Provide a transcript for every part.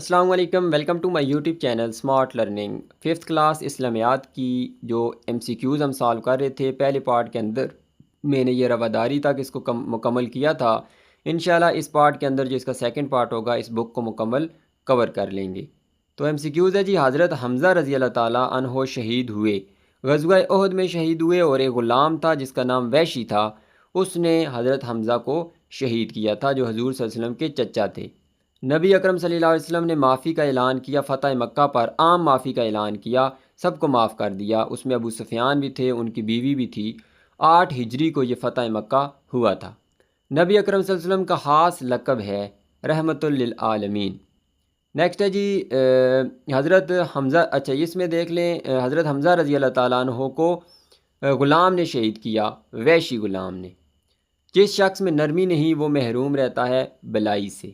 السلام علیکم، welcome to my YouTube channel smart learning. Fifth class اسلامیات کی جو MCQs ہم سالو کر رہے تھے پہلے پارٹ کے اندر، میں نے یہ رواداری تک اس کو مکمل کیا تھا۔ انشاءاللہ اس پارٹ کے اندر جو اس کا سیکنڈ پارٹ ہوگا اس بک کو مکمل کور کر لیں گے۔ تو MCQs ہے جی، حضرت حمزہ رضی اللہ تعالیٰ عنہ شہید ہوئے، غزوہ احد میں شہید ہوئے، اور ایک غلام تھا جس کا نام وحشی تھا، اس نے حضرت حمزہ کو شہید کیا تھا جو حضور صلی اللہ علیہ وسلم کے چچا تھے۔ نبی اکرم صلی اللہ علیہ وسلم نے معافی کا اعلان کیا، فتح مکہ پر عام معافی کا اعلان کیا، سب کو معاف کر دیا۔ اس میں ابو سفیان بھی تھے، ان کی بیوی بھی تھی۔ 8 ہجری کو یہ فتح مکہ ہوا تھا۔ نبی اکرم صلی اللہ علیہ وسلم کا خاص لقب ہے رحمت للعالمین۔ نیکسٹ ہے جی حضرت حمزہ، اچھا اس میں دیکھ لیں، حضرت حمزہ رضی اللہ تعالیٰ عنہ کو غلام نے شہید کیا، وحشی غلام نے۔ جس شخص میں نرمی نہیں وہ محروم رہتا ہے بلائی سے۔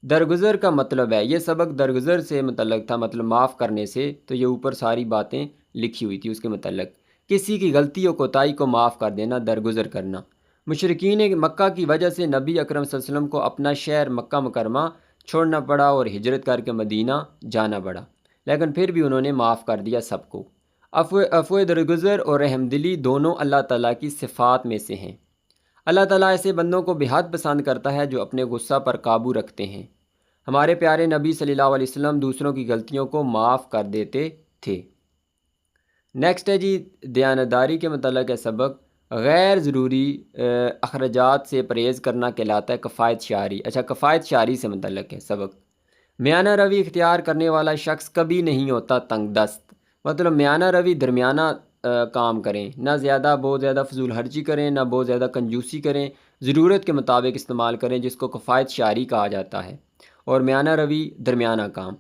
درگزر کا مطلب ہے، یہ سبق درگزر سے متعلق تھا، مطلب معاف کرنے سے، تو یہ اوپر ساری باتیں لکھی ہوئی تھی اس کے متعلق۔ کسی کی غلطی و کوتاہی کو معاف کر دینا، درگزر کرنا۔ مشرکین مکہ کی وجہ سے نبی اکرم صلی اللہ علیہ وسلم کو اپنا شہر مکہ مکرمہ چھوڑنا پڑا اور ہجرت کر کے مدینہ جانا پڑا، لیکن پھر بھی انہوں نے معاف کر دیا سب کو۔ عفو درگزر اور رحم دلی دونوں اللہ تعالیٰ کی صفات میں سے ہیں۔ اللہ تعالیٰ ایسے بندوں کو بے حد پسند کرتا ہے جو اپنے غصہ پر قابو رکھتے ہیں۔ ہمارے پیارے نبی صلی اللہ علیہ وسلم دوسروں کی غلطیوں کو معاف کر دیتے تھے۔ نیکسٹ ہے جی دیانتداری کے متعلق ہے سبق، غیر ضروری اخراجات سے پرہیز کرنا کہلاتا ہے کفایت شعاری۔ اچھا کفایت شعاری سے متعلق ہے سبق۔ میانہ روی اختیار کرنے والا شخص کبھی نہیں ہوتا تنگ دست، مطلب میانہ روی درمیانہ کام کریں، نہ زیادہ بہت زیادہ فضول خرچی کریں، نہ بہت زیادہ کنجوسی کریں، ضرورت کے مطابق استعمال کریں، جس کو کفایت شعاری کہا جاتا ہے، اور میانہ روی درمیانہ کام۔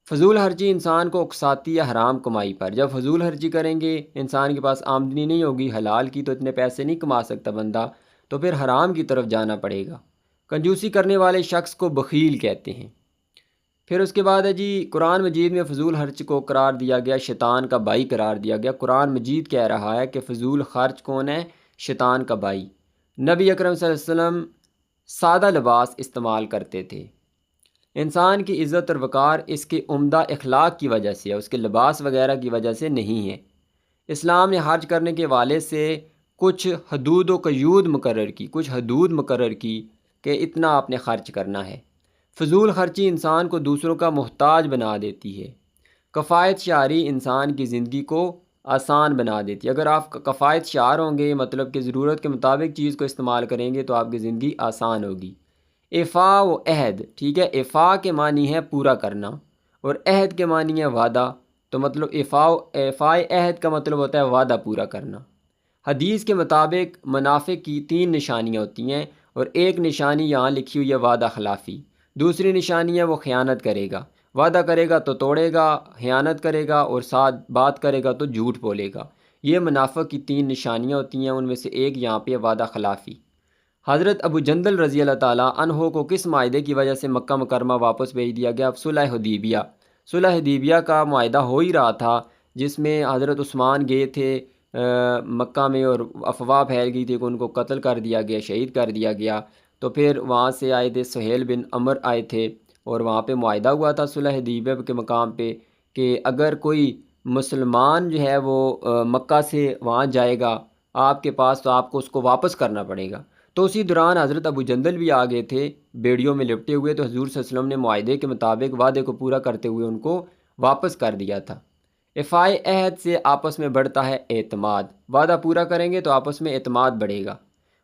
فضول خرچی انسان کو اکساتی ہے حرام کمائی پر۔ جب فضول خرچی کریں گے، انسان کے پاس آمدنی نہیں ہوگی حلال کی، تو اتنے پیسے نہیں کما سکتا بندہ، تو پھر حرام کی طرف جانا پڑے گا۔ کنجوسی کرنے والے شخص کو بخیل کہتے ہیں۔ پھر اس کے بعد ہے جی قرآن مجید میں فضول خرچ کو قرار دیا گیا، شیطان کا بھائی قرار دیا گیا۔ قرآن مجید کہہ رہا ہے کہ فضول خرچ کون ہے؟ شیطان کا بھائی۔ نبی اکرم صلی اللہ علیہ وسلم سادہ لباس استعمال کرتے تھے۔ انسان کی عزت اور وقار اس کے عمدہ اخلاق کی وجہ سے ہے، اس کے لباس وغیرہ کی وجہ سے نہیں ہے۔ اسلام نے خرچ کرنے کے حوالے سے کچھ حدود و قیود مقرر کی کہ اتنا آپ نے خرچ کرنا ہے۔ فضول خرچی انسان کو دوسروں کا محتاج بنا دیتی ہے۔ کفایت شعاری انسان کی زندگی کو آسان بنا دیتی ہے۔ اگر آپ کفایت شعار ہوں گے، مطلب کہ ضرورت کے مطابق چیز کو استعمال کریں گے، تو آپ کی زندگی آسان ہوگی۔ ایفا و عہد، ٹھیک ہے، ایفا کے معنی ہے پورا کرنا، اور عہد کے معنی ہے وعدہ، تو مطلب ایفا عہد کا مطلب ہوتا ہے وعدہ پورا کرنا۔ حدیث کے مطابق منافق کی 3 نشانیاں ہوتی ہیں، اور ایک نشانی یہاں لکھی ہوئی ہے وعدہ خلافی۔ دوسری نشانی ہے وہ خیانت کرے گا، وعدہ کرے گا تو توڑے گا، خیانت کرے گا، اور ساتھ بات کرے گا تو جھوٹ بولے گا۔ یہ منافق کی 3 نشانیاں ہوتی ہیں، ان میں سے ایک یہاں پہ وعدہ خلافی۔ حضرت ابو جندل رضی اللہ تعالیٰ عنہ کو کس معاہدے کی وجہ سے مکہ مکرمہ واپس بھیج دیا گیا؟ صلح حدیبیہ۔ صلح حدیبیہ کا معاہدہ ہو ہی رہا تھا، جس میں حضرت عثمان گئے تھے مکہ میں، اور افواہ پھیل گئی تھی کہ ان کو قتل کر دیا گیا، شہید کر دیا گیا۔ تو پھر وہاں سے آئے تھے سہیل بن عمر آئے تھے، اور وہاں پہ معاہدہ ہوا تھا صلح حدیبیہ کے مقام پہ کہ اگر کوئی مسلمان جو ہے وہ مکہ سے وہاں جائے گا آپ کے پاس، تو آپ کو اس کو واپس کرنا پڑے گا۔ تو اسی دوران حضرت ابو جندل بھی آ گئے تھے بیڑیوں میں لپٹے ہوئے، تو حضور صلی اللہ علیہ وسلم نے معاہدے کے مطابق وعدے کو پورا کرتے ہوئے ان کو واپس کر دیا تھا۔ ایفائے عہد سے آپس میں بڑھتا ہے اعتماد۔ وعدہ پورا کریں گے تو آپس میں اعتماد بڑھے گا۔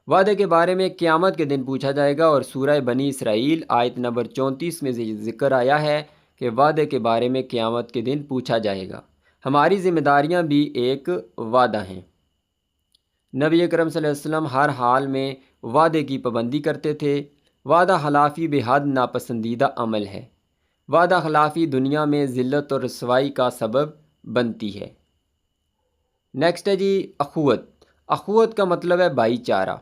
وعدے کے بارے میں قیامت کے دن پوچھا جائے گا، اور سورہ بنی اسرائیل آیت نمبر 34 میں ذکر آیا ہے کہ وعدے کے بارے میں قیامت کے دن پوچھا جائے گا۔ ہماری ذمہ داریاں بھی ایک وعدہ ہیں۔ نبی اکرم صلی اللہ علیہ وسلم ہر حال میں وعدے کی پابندی کرتے تھے۔ وعدہ خلافی بے حد ناپسندیدہ عمل ہے۔ وعدہ خلافی دنیا میں ذلت اور رسوائی کا سبب بنتی ہے۔ نیکسٹ ہے جی اخوت۔ اخوت کا مطلب ہے بھائی چارہ۔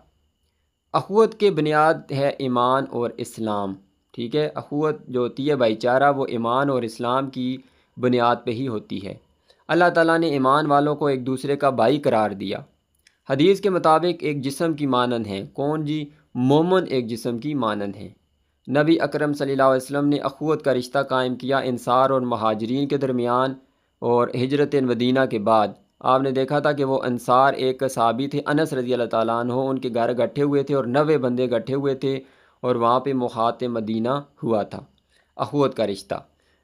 اخوت کے بنیاد ہے ایمان اور اسلام، ٹھیک ہے۔ اخوت جو ہوتی ہے بھائی چارہ، وہ ایمان اور اسلام کی بنیاد پہ ہی ہوتی ہے۔ اللہ تعالیٰ نے ایمان والوں کو ایک دوسرے کا بھائی قرار دیا۔ حدیث کے مطابق ایک جسم کی مانند ہیں۔ کون جی؟ مومن ایک جسم کی مانند ہیں۔ نبی اکرم صلی اللہ علیہ وسلم نے اخوت کا رشتہ قائم کیا انصار اور مہاجرین کے درمیان، اور ہجرت مدینہ کے بعد آپ نے دیکھا تھا کہ وہ انصار ایک صحابی تھے انس رضی اللہ تعالیٰ عنہ، ان کے گھر گٹھے ہوئے تھے اور 90 بندے گٹھے ہوئے تھے، اور وہاں پہ مخاط مدینہ ہوا تھا۔ اخوت کا رشتہ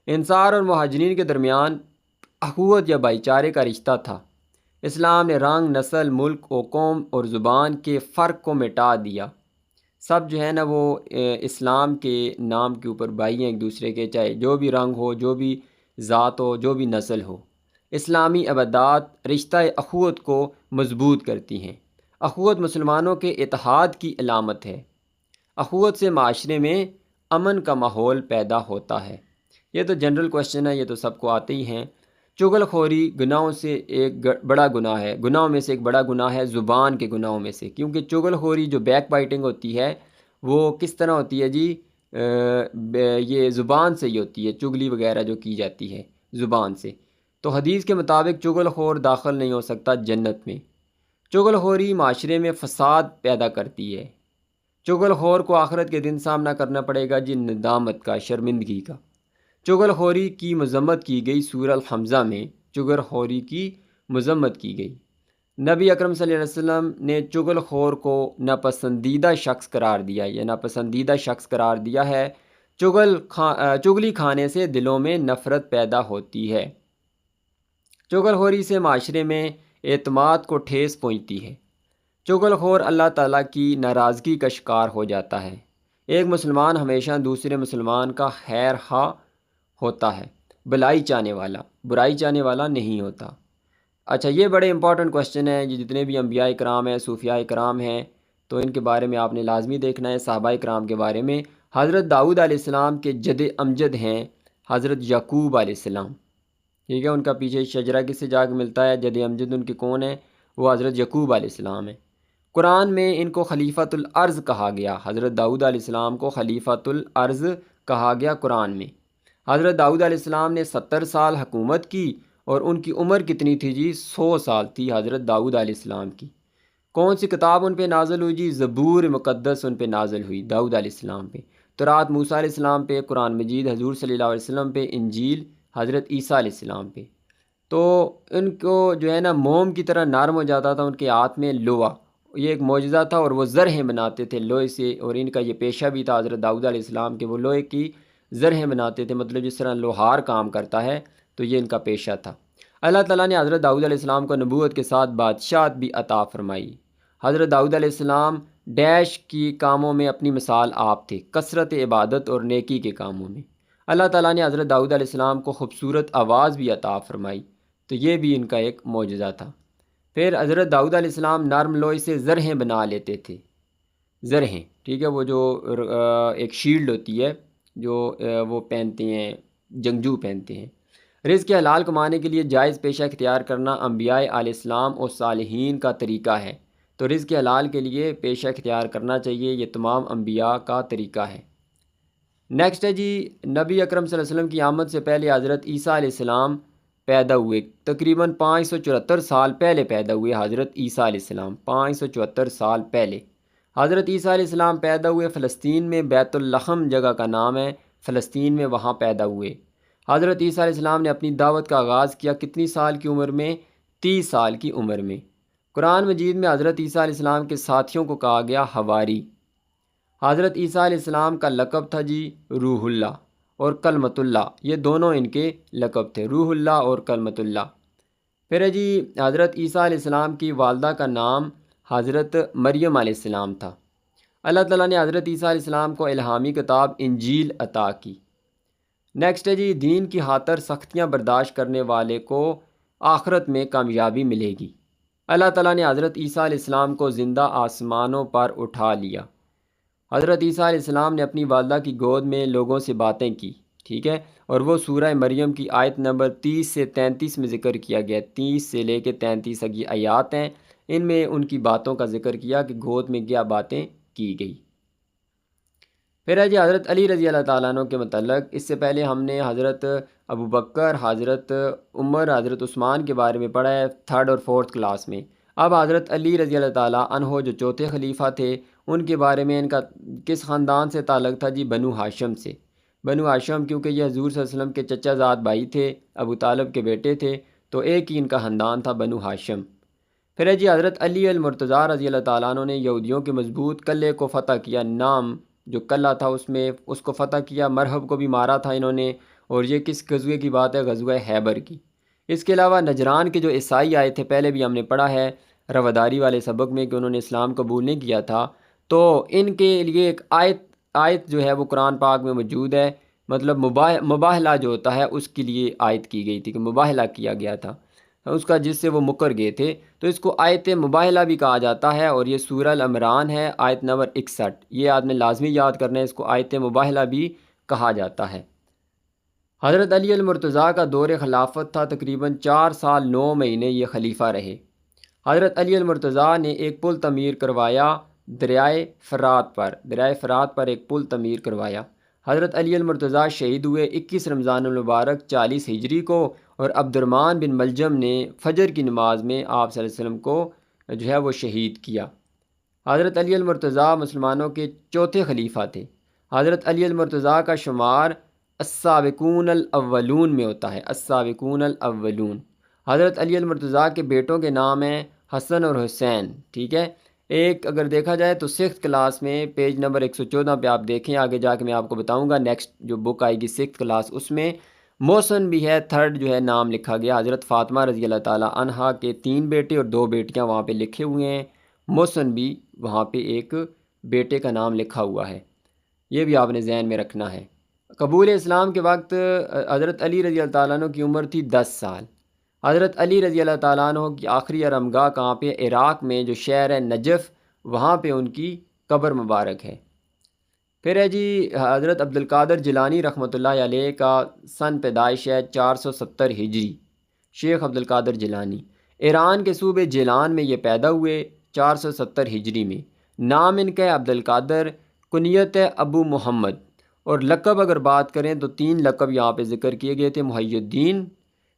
انصار اور مہاجرین کے درمیان اخوت یا بھائی چارے کا رشتہ تھا۔ اسلام نے رنگ، نسل، ملک و قوم اور زبان کے فرق کو مٹا دیا۔ سب جو ہے نا وہ اسلام کے نام کے اوپر بھائی ہیں ایک دوسرے کے، چاہے جو بھی رنگ ہو، جو بھی ذات ہو، جو بھی نسل ہو۔ اسلامی عبادات رشتہ اخوت کو مضبوط کرتی ہیں۔ اخوت مسلمانوں کے اتحاد کی علامت ہے۔ اخوت سے معاشرے میں امن کا ماحول پیدا ہوتا ہے۔ یہ تو جنرل کوشچن ہے، یہ تو سب کو آتے ہی ہیں۔ چغل خوری گناہوں سے ایک بڑا گناہ ہے، گناہوں میں سے ایک بڑا گناہ ہے، زبان کے گناہوں میں سے، کیونکہ چغل خوری جو بیک بائٹنگ ہوتی ہے وہ کس طرح ہوتی ہے جی؟ یہ زبان سے ہی ہوتی ہے، چغلی وغیرہ جو کی جاتی ہے زبان سے۔ تو حدیث کے مطابق چغل خور داخل نہیں ہو سکتا جنت میں۔ چغل خوری معاشرے میں فساد پیدا کرتی ہے۔ چغل خور کو آخرت کے دن سامنا کرنا پڑے گا جی ندامت کا، شرمندگی کا۔ چغل خوری کی مذمت کی گئی سورہ الحمزہ میں، چغل خوری کی مذمت کی گئی۔ نبی اکرم صلی اللہ علیہ وسلم نے چغل خور کو ناپسندیدہ شخص قرار دیا، یا ناپسندیدہ شخص قرار دیا ہے۔ چغلی کھانے سے دلوں میں نفرت پیدا ہوتی ہے۔ چغل خوری سے معاشرے میں اعتماد کو ٹھیس پہنچتی ہے۔ چغل خور اللہ تعالیٰ کی ناراضگی کا شکار ہو جاتا ہے۔ ایک مسلمان ہمیشہ دوسرے مسلمان کا خیر خواہ ہوتا ہے، بھلائی چاہنے والا، برائی چاہنے والا نہیں ہوتا۔ اچھا، یہ بڑے امپورٹنٹ کوشچن ہیں، یہ جتنے بھی انبیاء کرام ہیں، صوفیاء کرام ہیں، تو ان کے بارے میں آپ نے لازمی دیکھنا ہے۔ صحابہ کرام کے بارے میں حضرت داؤد علیہ السلام کے جد امجد ہیں حضرت یعقوب علیہ السلام، ٹھیک ہے؟ ان کا پیچھے شجرہ کس سے جا کے ملتا ہے؟ جد امجد ان کے کون ہیں؟ وہ حضرت یعقوب علیہ السلام ہیں۔ قرآن میں ان کو خلیفۃ الارض کہا گیا، حضرت داؤد علیہ السلام کو خلیفۃ الارض کہا گیا قرآن میں۔ حضرت داؤد علیہ السلام نے 70 سال حکومت کی، اور ان کی عمر کتنی تھی جی؟ 100 سال تھی حضرت داؤد علیہ السلام کی۔ کون سی کتاب ان پہ نازل ہوئی جی؟ زبور مقدس ان پہ نازل ہوئی، داؤد علیہ السلام پہ۔ تورات موسیٰ علیہ السلام پہ، قرآن مجید حضور صلی اللہ علیہ وسلم پہ، انجیل حضرت عیسیٰ علیہ السلام پہ۔ تو ان کو جو ہے نا موم کی طرح نرم ہو جاتا تھا، ان کے ہاتھ میں لوہا، یہ ایک معجزہ تھا، اور وہ زرہیں بناتے تھے لوہے سے، اور ان کا یہ پیشہ بھی تھا حضرت داؤد علیہ السلام کے، وہ لوہے کی زرہیں بناتے تھے، مطلب جس طرح لوہار کام کرتا ہے، تو یہ ان کا پیشہ تھا۔ اللہ تعالیٰ نے حضرت داؤد علیہ السلام کو نبوت کے ساتھ بادشاہت بھی عطا فرمائی۔ حضرت داؤد علیہ السلام ڈیش کی کاموں میں اپنی مثال آپ تھے، کثرت عبادت اور نیکی کے کاموں میں۔ اللہ تعالیٰ نے حضرت داؤد علیہ السلام کو خوبصورت آواز بھی عطا فرمائی، تو یہ بھی ان کا ایک معجزہ تھا۔ پھر حضرت داؤد علیہ السلام نرم لوہے سے زرہیں بنا لیتے تھے، زرہیں، ٹھیک ہے؟ وہ جو ایک شیلڈ ہوتی ہے جو وہ پہنتے ہیں، جنگجو پہنتے ہیں۔ رزق حلال کمانے کے لیے جائز پیشہ اختیار کرنا انبیاء علیہ السلام اور صالحین کا طریقہ ہے، تو رزق حلال کے لیے پیشہ اختیار کرنا چاہیے، یہ تمام انبیاء کا طریقہ ہے۔ نیکسٹ ہے جی، نبی اکرم صلی اللہ علیہ وسلم کی آمد سے پہلے حضرت عیسیٰ علیہ السلام پیدا ہوئے، تقریباً 574 سال پہلے پیدا ہوئے حضرت عیسیٰ علیہ السلام، 574 سال پہلے حضرت عیسیٰ علیہ السلام پیدا ہوئے۔ فلسطین میں بیت اللحم جگہ کا نام ہے، فلسطین میں وہاں پیدا ہوئے۔ حضرت عیسیٰ علیہ السلام نے اپنی دعوت کا آغاز کیا کتنی سال کی عمر میں؟ 30 سال کی عمر میں۔ قرآن مجید میں حضرت عیسیٰ علیہ السلام کے ساتھیوں کو کہا گیا حواری۔ حضرت عیسیٰ علیہ السلام کا لقب تھا جی روح اللہ اور کلمۃ اللہ، یہ دونوں ان کے لقب تھے، روح اللہ اور کلمۃ اللہ۔ پھر ہے جی، حضرت عیسیٰ علیہ السلام کی والدہ کا نام حضرت مریم علیہ السلام تھا۔ اللہ تعالیٰ نے حضرت عیسیٰ علیہ السلام کو الہامی کتاب انجیل عطا کی۔ نیکسٹ ہے جی، دین کی خاطر سختیاں برداشت کرنے والے کو آخرت میں کامیابی ملے گی۔ اللہ تعالیٰ نے حضرت عیسیٰ علیہ السلام کو زندہ آسمانوں پر اٹھا لیا۔ حضرت عیسیٰ علیہ السلام نے اپنی والدہ کی گود میں لوگوں سے باتیں کی، ٹھیک ہے؟ اور وہ سورہ مریم کی آیت نمبر 30 سے 33 میں ذکر کیا گیا، 30 سے لے کے 33 تک یہ آیات ہیں، ان میں ان کی باتوں کا ذکر کیا کہ گود میں کیا باتیں کی گئی۔ پھر ہے جی حضرت علی رضی اللہ تعالیٰ عنہ کے متعلق، اس سے پہلے ہم نے حضرت ابو بکر، حضرت عمر، حضرت عثمان کے بارے میں پڑھا ہے 3rd اور 4th کلاس میں۔ اب حضرت علی رضی اللہ تعالیٰ عنہ جو چوتھے خلیفہ تھے، ان کے بارے میں ان کا کس خاندان سے تعلق تھا جی؟ بنو ہاشم سے۔ بنو ہاشم کیونکہ یہ حضور صلی اللہ علیہ وسلم کے چچا زاد بھائی تھے، ابو طالب کے بیٹے تھے، تو ایک ہی ان کا خاندان تھا، بنو ہاشم۔ پھر ہے جی حضرت علی المرتضیٰ رضی اللہ تعالیٰ عنہ نے یہودیوں کے مضبوط قلعے کو فتح کیا۔ نام جو قلعہ تھا اس کو فتح کیا، مرہب کو بھی مارا تھا انہوں نے، اور یہ کس غزوے کی بات ہے؟ غزوہ خیبر کی۔ اس کے علاوہ نجران کے جو عیسائی آئے تھے، پہلے بھی ہم نے پڑھا ہے رواداری والے سبق میں کہ انہوں نے اسلام قبول نہیں کیا تھا، تو ان کے لیے ایک آیت جو ہے وہ قرآن پاک میں موجود ہے، مطلب مباہلہ جو ہوتا ہے اس کے لیے آیت کی گئی تھی کہ مباہلہ کیا گیا تھا اس کا، جس سے وہ مکر گئے تھے، تو اس کو آیت مباہلہ بھی کہا جاتا ہے، اور یہ سورہ العمران ہے، آیت نمبر 61۔ یہ آپ نے لازمی یاد کرنا ہے، اس کو آیت مباہلہ بھی کہا جاتا ہے۔ حضرت علی المرتضیٰ کا دور خلافت تھا، تقریباً 4 سال 9 مہینے یہ خلیفہ رہے۔ حضرت علی المرتضیٰ نے ایک پل تعمیر کروایا دریائے فرات پر ایک پل تعمیر کروایا۔ حضرت علی المرتضیٰ شہید ہوئے 21 رمضان المبارک 40 ہجری کو، اور عبد الرحمن بن ملجم نے فجر کی نماز میں آپ صلی اللہ علیہ وسلم کو جو ہے وہ شہید کیا۔ حضرت علی المرتضیٰ مسلمانوں کے چوتھے خلیفہ تھے۔ حضرت علی المرتضیٰ کا شمار السابقون الاولون میں ہوتا ہے، السابقون الاولون۔ حضرت علی المرتضیٰ کے بیٹوں کے نام ہیں حسن اور حسین، ٹھیک ہے۔ ایک اگر دیکھا جائے تو 6th کلاس میں پیج نمبر 114 پہ آپ دیکھیں، آگے جا کے میں آپ کو بتاؤں گا، نیکسٹ جو بک آئے گی 6th کلاس، اس میں محسن بھی ہے، 3rd جو ہے نام لکھا گیا۔ حضرت فاطمہ رضی اللہ تعالیٰ عنہا کے 3 بیٹے اور 2 بیٹیاں وہاں پہ لکھے ہوئے ہیں، محسن بھی وہاں پہ ایک بیٹے کا نام لکھا ہوا ہے، یہ بھی آپ نے ذہن میں رکھنا ہے۔ قبول اسلام کے وقت حضرت علی رضی اللہ تعالیٰ عنہ کی عمر تھی 10 سال۔ حضرت علی رضی اللہ تعالیٰ عنہ کی آخری آرامگاہ کہاں پہ؟ عراق میں جو شہر ہے نجف، وہاں پہ ان کی قبر مبارک ہے۔ پھر ہے جی حضرت عبد القادر جیلانی رحمۃ اللہ علیہ کا سن پیدائش ہے 470 ہجری، شیخ عبد القادر جیلانی۔ ایران کے صوبے جیلان میں یہ پیدا ہوئے 470 ہجری میں۔ نام ان کا ہے عبد القادر، کنیت ہے ابو محمد، اور لقب اگر بات کریں تو 3 لقب یہاں پہ ذکر کیے گئے تھے، محی الدین،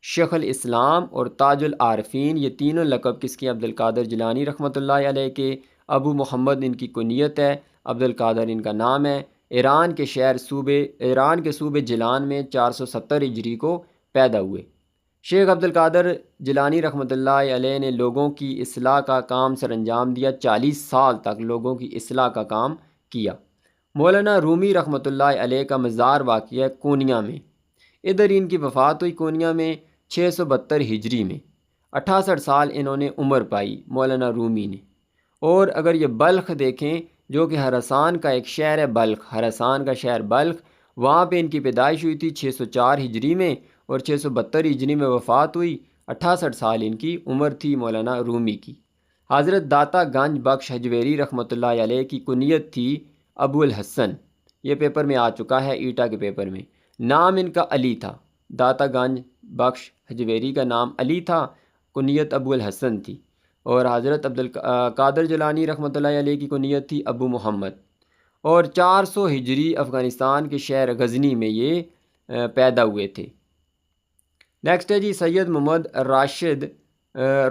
شیخ الاسلام اور تاج العارفین۔ یہ تینوں لقب کس کے؟ عبد القادر جیلانی رحمۃ اللہ علیہ کے۔ ابو محمد ان کی کنیت ہے، عبد القادر ان کا نام ہے۔ ایران کے صوبے جیلان میں 470 ہجری کو پیدا ہوئے۔ شیخ عبد القادر جیلانی رحمۃ اللہ علیہ نے لوگوں کی اصلاح کا کام سر انجام دیا، 40 سال تک لوگوں کی اصلاح کا کام کیا۔ مولانا رومی رحمۃ اللہ علیہ کا مزار واقع ہے کونیا میں، ادھر ان کی وفات ہوئی کونیا میں 672 ہجری میں۔ 68 سال انہوں نے عمر پائی مولانا رومی نے۔ اور اگر یہ بلخ دیکھیں جو کہ خراسان کا ایک شہر ہے، خراسان کا شہر بلخ، وہاں پہ ان کی پیدائش ہوئی تھی 604 ہجری میں، اور 672 ہجری میں وفات ہوئی۔ 68 سال ان کی عمر تھی مولانا رومی کی۔ حضرت داتا گنج بخش حجویری رحمۃ اللہ علیہ کی کنیت تھی ابو الحسن، یہ پیپر میں آ چکا ہے، ایٹا کے پیپر میں۔ نام ان کا علی تھا، داتا گنج بخش حجویری کا نام علی تھا، کنیت ابو الحسن تھی۔ اور حضرت عبد القادر جیلانی رحمۃ اللہ علیہ کی کنیت تھی ابو محمد، اور 400 ہجری افغانستان کے شہر غزنی میں یہ پیدا ہوئے تھے۔ نیکسٹ ہے جی سید محمد راشد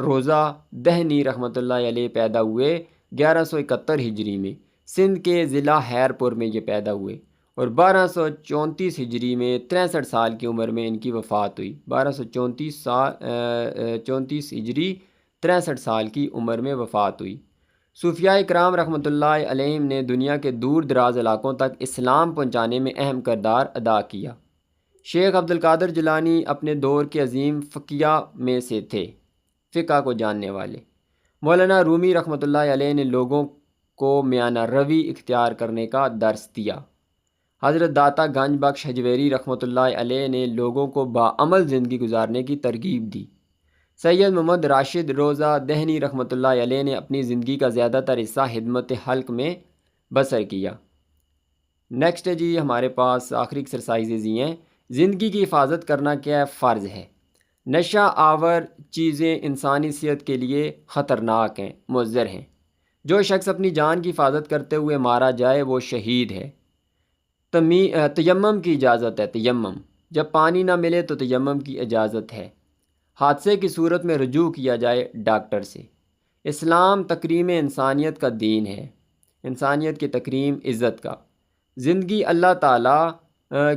روزہ دہنی رحمۃ اللہ علیہ پیدا ہوئے 1171 ہجری میں، سندھ کے ضلع حیرپور میں یہ پیدا ہوئے، اور 1234 ہجری میں 63 سال کی عمر میں ان کی وفات ہوئی۔ 1234 ہجری 63 سال کی عمر میں وفات ہوئی۔ صوفیاء کرام رحمۃ اللہ علیہم نے دنیا کے دور دراز علاقوں تک اسلام پہنچانے میں اہم کردار ادا کیا۔ شیخ عبد القادر جیلانی اپنے دور کے عظیم فقیہ میں سے تھے، فقہ کو جاننے والے۔ مولانا رومی رحمۃ اللہ علیہ نے لوگوں کو میانہ روی اختیار کرنے کا درس دیا۔ حضرت داتا گنج بخش حجویری رحمۃ اللہ علیہ نے لوگوں کو باعمل زندگی گزارنے کی ترغیب دی۔ سید محمد راشد روزہ دہنی رحمۃ اللہ علیہ نے اپنی زندگی کا زیادہ تر حصہ خدمت حلق میں بسر کیا۔ نیکسٹ ہے جی ہمارے پاس آخری ایکسرسائزز ہی ہیں۔ زندگی کی حفاظت کرنا کیا ہے؟ فرض ہے۔ نشہ آور چیزیں انسانی صحت کے لیے خطرناک ہیں، مضر ہیں۔ جو شخص اپنی جان کی حفاظت کرتے ہوئے مارا جائے وہ شہید ہے۔ تیمم کی اجازت ہے، تیمم جب پانی نہ ملے تو تیمم کی اجازت ہے۔ حادثے کی صورت میں رجوع کیا جائے ڈاکٹر سے۔ اسلام تکریم انسانیت کا دین ہے۔ انسانیت کی تکریم عزت کا۔ زندگی اللہ تعالیٰ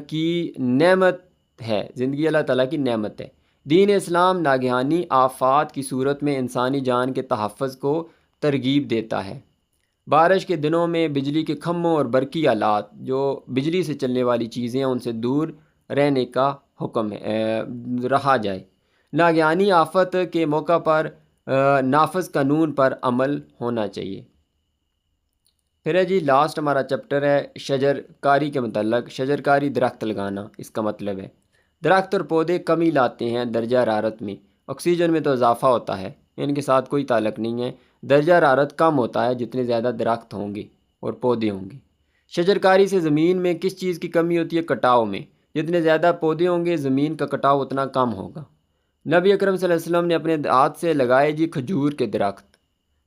کی نعمت ہے، زندگی اللہ تعالیٰ کی نعمت ہے۔ دین اسلام ناگہانی آفات کی صورت میں انسانی جان کے تحفظ کو ترغیب دیتا ہے۔ بارش کے دنوں میں بجلی کے کھمبوں اور برقی آلات جو بجلی سے چلنے والی چیزیں ہیں ان سے دور رہنے کا حکم رہا جائے۔ ناگہانی آفت کے موقع پر نافذ قانون پر عمل ہونا چاہیے۔ پھر ہے جی لاسٹ ہمارا چیپٹر ہے شجر کاری کے متعلق۔ شجر کاری درخت لگانا، اس کا مطلب ہے درخت اور پودے کمی لاتے ہیں درجہ حرارت میں، آکسیجن میں تو اضافہ ہوتا ہے، ان کے ساتھ کوئی تعلق نہیں ہے۔ درجہ حرارت کم ہوتا ہے جتنے زیادہ درخت ہوں گے اور پودے ہوں گے۔ شجر کاری سے زمین میں کس چیز کی کمی ہوتی ہے؟ کٹاؤ میں۔ جتنے زیادہ پودے ہوں گے زمین کا کٹاؤ اتنا کم ہوگا۔ نبی اکرم صلی اللہ علیہ وسلم نے اپنے ہاتھ سے لگائے جی کھجور کے درخت۔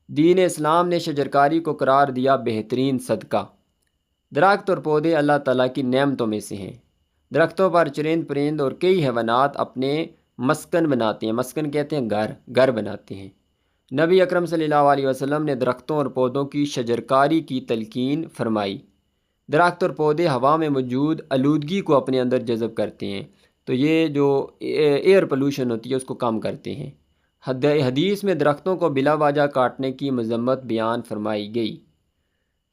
دین اسلام نے شجرکاری کو قرار دیا بہترین صدقہ۔ درخت اور پودے اللہ تعالیٰ کی نعمتوں میں سے ہیں۔ درختوں پر چرند پرند اور کئی حیوانات اپنے مسکن بناتے ہیں، مسکن کہتے ہیں گھر بناتے ہیں۔ نبی اکرم صلی اللہ علیہ وسلم نے درختوں اور پودوں کی شجرکاری کی تلقین فرمائی۔ درخت اور پودے ہوا میں موجود آلودگی کو اپنے اندر جذب کرتے ہیں، تو یہ جو ایئر پولوشن ہوتی ہے اس کو کم کرتے ہیں۔ حدیث میں درختوں کو بلا وجہ کاٹنے کی مذمت بیان فرمائی گئی۔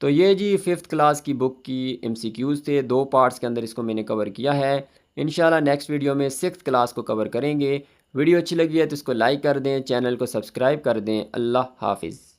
تو یہ جی 5th کلاس کی بک کی MCQs تھے، 2 پارٹس کے اندر اس کو میں نے کور کیا ہے۔ انشاءاللہ نیکسٹ ویڈیو میں 6th کلاس کو کور کریں گے۔ ویڈیو اچھی لگی ہے تو اس کو لائک کر دیں، چینل کو سبسکرائب کر دیں۔ اللہ حافظ۔